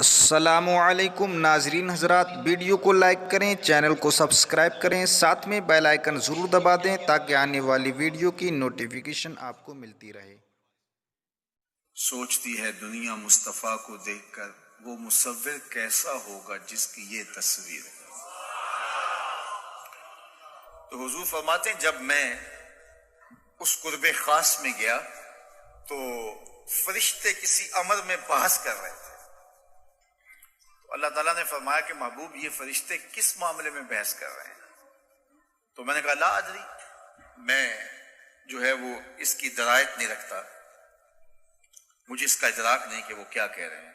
السلام علیکم ناظرین حضرات، ویڈیو کو لائک کریں، چینل کو سبسکرائب کریں، ساتھ میں بیل آئیکن ضرور دبا دیں تاکہ آنے والی ویڈیو کی نوٹیفیکیشن آپ کو ملتی رہے۔ سوچتی ہے دنیا مصطفیٰ کو دیکھ کر وہ مصور کیسا ہوگا جس کی یہ تصویر ہے۔ تو حضور فرماتے ہیں جب میں اس قرب خاص میں گیا تو فرشتے کسی امر میں بحث کر رہے تھے، تو اللہ تعالیٰ نے فرمایا کہ محبوب یہ فرشتے کس معاملے میں بحث کر رہے ہیں؟ تو میں نے کہا لا ادری، میں جو ہے وہ اس کی درایت نہیں رکھتا، مجھے اس کا ادراک نہیں کہ وہ کیا کہہ رہے ہیں۔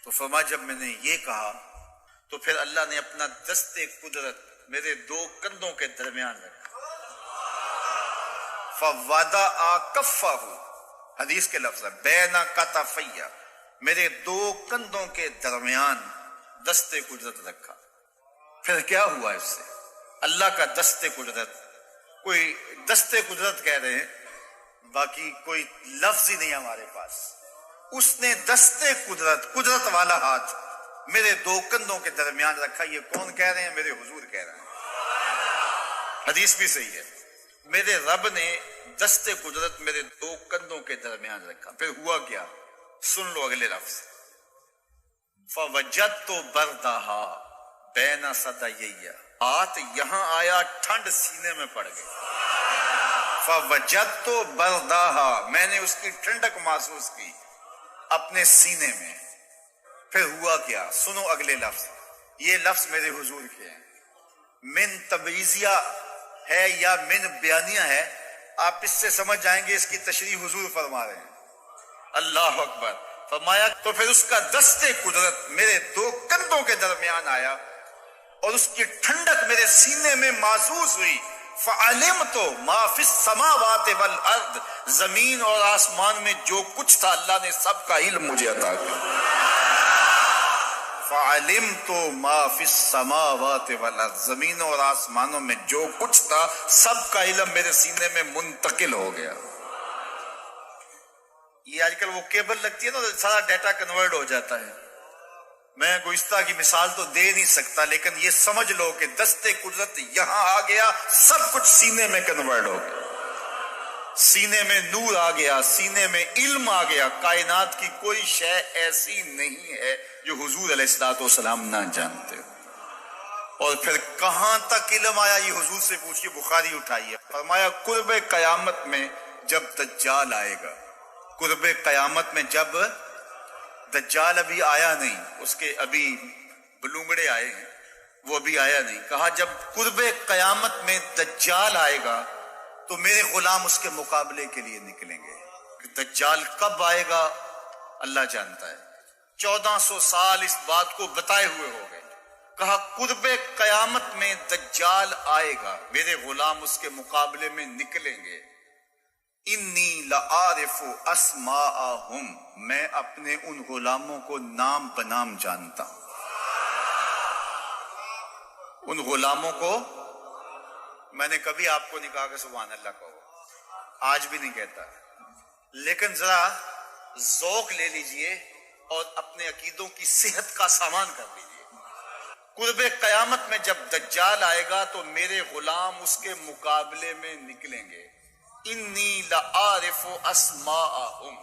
تو فرمایا جب میں نے یہ کہا تو پھر اللہ نے اپنا دست قدرت میرے دو کندھوں کے درمیان رکھا، فَوَضَعَ كَفَّهُ، حدیث کے لفظ ہے بین کتفیہ، میرے دو کندھوں کے درمیان دست قدرت رکھا۔ پھر کیا ہوا اس سے؟ اللہ کا دست قدرت، کوئی دست قدرت کہہ رہے ہیں، باقی کوئی لفظ ہی نہیں ہمارے پاس۔ اس نے دست قدرت، قدرت والا ہاتھ میرے دو کندھوں کے درمیان رکھا۔ یہ کون کہہ رہے ہیں؟ میرے حضور کہہ رہے ہیں، حدیث بھی صحیح ہے۔ میرے رب نے دست قدرت میرے دو کندھوں کے درمیان رکھا۔ پھر ہوا کیا؟ سن لو اگلے لفظ، فَوَجَدْتُ بَرْدَهَا بَيْنَ صَدَيَّ، ہاتھ یہاں آیا، ٹھنڈ سینے میں پڑ گئی۔ فَوَجَدْتُ بَرْدَهَا، میں نے اس کی ٹھنڈک محسوس کی اپنے سینے میں۔ پھر ہوا کیا؟ سنو اگلے لفظ، یہ لفظ میرے حضور کے ہیں، من تبعیضیہ ہے یا من بیانیہ ہے، آپ اس سے سمجھ جائیں گے اس کی تشریح حضور فرما رہے ہیں۔ اللہ اکبر۔ فرمایا تو پھر اس کا دست قدرت میرے دو کندھوں کے درمیان آیا اور اس کی ٹھنڈک میرے سینے میں محسوس ہوئی۔ فَعَلِمْتُ مَا فِي السَّمَاوَاتِ وَالْأَرْضِ، زمین اور آسمان میں جو کچھ تھا اللہ نے سب کا علم مجھے عطا کیا۔ فَعَلِمْتُ مَا فِي السَّمَاوَاتِ وَالْأَرْضِ، زمینوں اور آسمانوں میں جو کچھ تھا سب کا علم میرے سینے میں منتقل ہو گیا۔ یہ آج کل وہ کیبل لگتی ہے نا، سارا ڈیٹا کنورٹ ہو جاتا ہے۔ میں کوئی اس طرح کی مثال تو دے نہیں سکتا، لیکن یہ سمجھ لو کہ دست قدرت یہاں آ گیا، سب کچھ سینے میں کنورٹ ہو گیا، سینے میں نور آ گیا، سینے میں علم آ گیا۔ کائنات کی کوئی شے ایسی نہیں ہے جو حضور علیہ الصلوۃ والسلام نہ جانتے۔ اور پھر کہاں تک علم آیا یہ حضور سے پوچھیے، بخاری اٹھائیے۔ فرمایا قرب قیامت میں جب دجال آئے گا، قرب قیامت میں جب دجال ابھی آیا نہیں، اس کے ابھی بلونگڑے آئے ہیں، وہ ابھی آیا نہیں، کہا جب قرب قیامت میں دجال آئے گا تو میرے غلام اس کے مقابلے کے لیے نکلیں گے۔ دجال کب آئے گا اللہ جانتا ہے۔ 1400 سال اس بات کو بتائے ہوئے ہو گئے۔ کہا قرب قیامت میں دجال آئے گا، میرے غلام اس کے مقابلے میں نکلیں گے۔ انی لعارف اسماءہم، میں اپنے ان غلاموں کو نام بنام جانتا ہوں۔ ان غلاموں کو میں نے کبھی آپ کو نہیں کہا کہ سبحان اللہ کہو، آج بھی نہیں کہتا، لیکن ذرا ذوق لے لیجئے اور اپنے عقیدوں کی صحت کا سامان کر لیجئے۔ قرب قیامت میں جب دجال آئے گا تو میرے غلام اس کے مقابلے میں نکلیں گے۔ انی لعارف اسماءہم،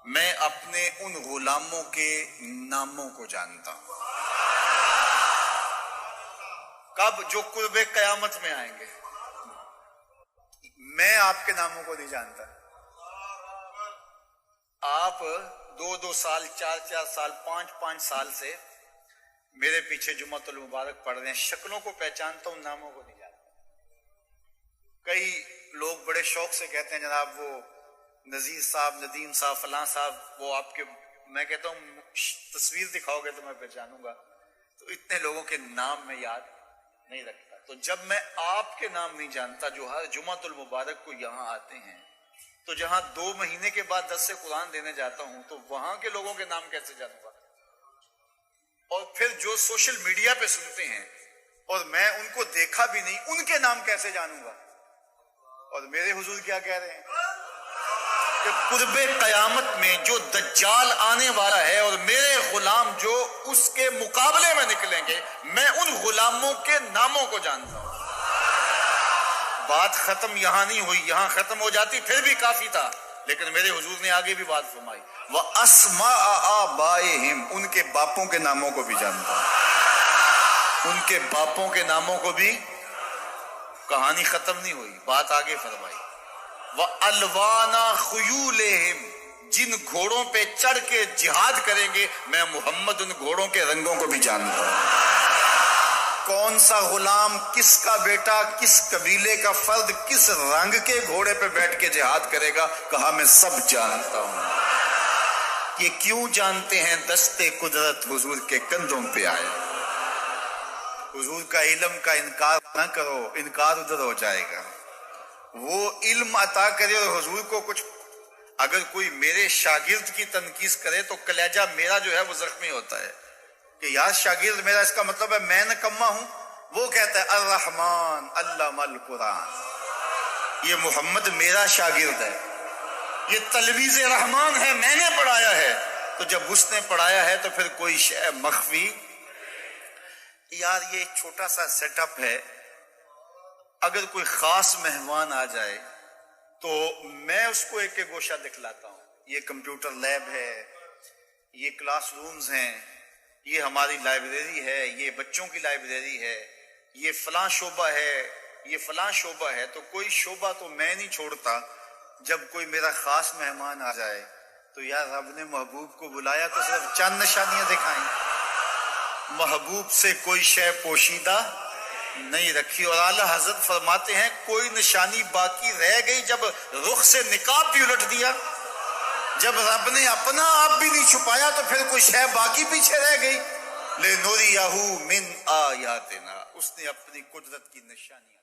میں اپنے ان غلاموں کے ناموں کو جانتا ہوں۔ کب؟ جو قرب قیامت میں آئیں گے۔ میں آپ کے ناموں کو نہیں جانتا۔ آپ 2 سال، 4 سال، 5 سال سے میرے پیچھے جمعۃ المبارک پڑھ رہے ہیں، شکلوں کو پہچانتا ہوں، ناموں کو نہیں جانتا۔ کئی لوگ بڑے شوق سے کہتے ہیں جناب وہ نذیر صاحب، ندیم صاحب، فلاں صاحب، وہ آپ کے، میں کہتا ہوں تصویر دکھاؤ گے تو میں پہچانوں گا۔ تو اتنے لوگوں کے نام میں یاد نہیں رکھتا۔ تو جب میں آپ کے نام نہیں جانتا جو ہر جمعۃ المبارک کو یہاں آتے ہیں، تو جہاں 2 مہینے کے بعد درس قرآن دینے جاتا ہوں تو وہاں کے لوگوں کے نام کیسے جانوں گا؟ اور پھر جو سوشل میڈیا پہ سنتے ہیں اور میں ان کو دیکھا بھی نہیں، ان کے نام کیسے جانوں گا؟ اور میرے حضور کیا کہہ رہے ہیں؟ کہ قرب قیامت میں جو دجال آنے والا ہے اور میرے غلام جو اس کے مقابلے میں نکلیں گے، میں ان غلاموں کے ناموں کو جانتا ہوں۔ بات ختم یہاں نہیں ہوئی، یہاں ختم ہو جاتی پھر بھی کافی تھا، لیکن میرے حضور نے آگے بھی بات فرمائی، وَأَسْمَاءَ آبَائِهِمْ، ان کے باپوں کے ناموں کو بھی جانتا ہوں، ان کے باپوں کے ناموں کو بھی۔ کہانی ختم نہیں ہوئی، بات آگے فرمائی، وَأَلْوَانَ خُيُولِهِمْ، جن گھوڑوں پہ چڑھ کے جہاد کریں گے میں محمد ان گھوڑوں کے رنگوں کو بھی جانتا ہوں۔ کون سا غلام، کس کا بیٹا، کس قبیلے کا فرد کس رنگ کے گھوڑے پہ بیٹھ کے جہاد کرے گا، کہا میں سب جانتا ہوں۔ یہ کیوں جانتے ہیں؟ دستے قدرت حضور کے کندھوں پہ آیا۔ حضور کا علم کا انکار نہ کرو، انکار ادھر ہو جائے گا۔ وہ علم عطا کرے اور حضور کو کچھ، اگر کوئی میرے شاگرد کی تنقید کرے تو کلیجہ میرا جو ہے وہ زخمی ہوتا ہے کہ یار شاگرد میرا، اس کا مطلب ہے میں نکما ہوں۔ وہ کہتا ہے الرحمن علم القرآن، یہ محمد میرا شاگرد ہے، یہ تلمیذ رحمان ہے، میں نے پڑھایا ہے۔ تو جب اس نے پڑھایا ہے تو پھر کوئی شے مخفی، یار یہ چھوٹا سا سیٹ اپ ہے، اگر کوئی خاص مہمان آ جائے تو میں اس کو ایک ایک گوشہ دکھلاتا ہوں، یہ کمپیوٹر لیب ہے، یہ کلاس رومز ہیں، یہ ہماری لائبریری ہے، یہ بچوں کی لائبریری ہے، یہ فلاں شعبہ ہے، یہ فلاں شعبہ ہے۔ تو کوئی شعبہ تو میں نہیں چھوڑتا۔ جب کوئی میرا خاص مہمان آ جائے تو یار رب نے محبوب کو بلایا تو صرف چند نشانیاں دکھائیں، محبوب سے کوئی شے پوشیدہ نہیں رکھی۔ اور اعلیٰ حضرت فرماتے ہیں کوئی نشانی باقی رہ گئی جب رخ سے نقاب بھی الٹ دیا، جب رب نے اپنا آپ بھی نہیں چھپایا تو پھر کوئی شے باقی پیچھے رہ گئی۔ لِنُرِيَهُ مِنْ آیاتنا، اس نے اپنی قدرت کی نشانیاں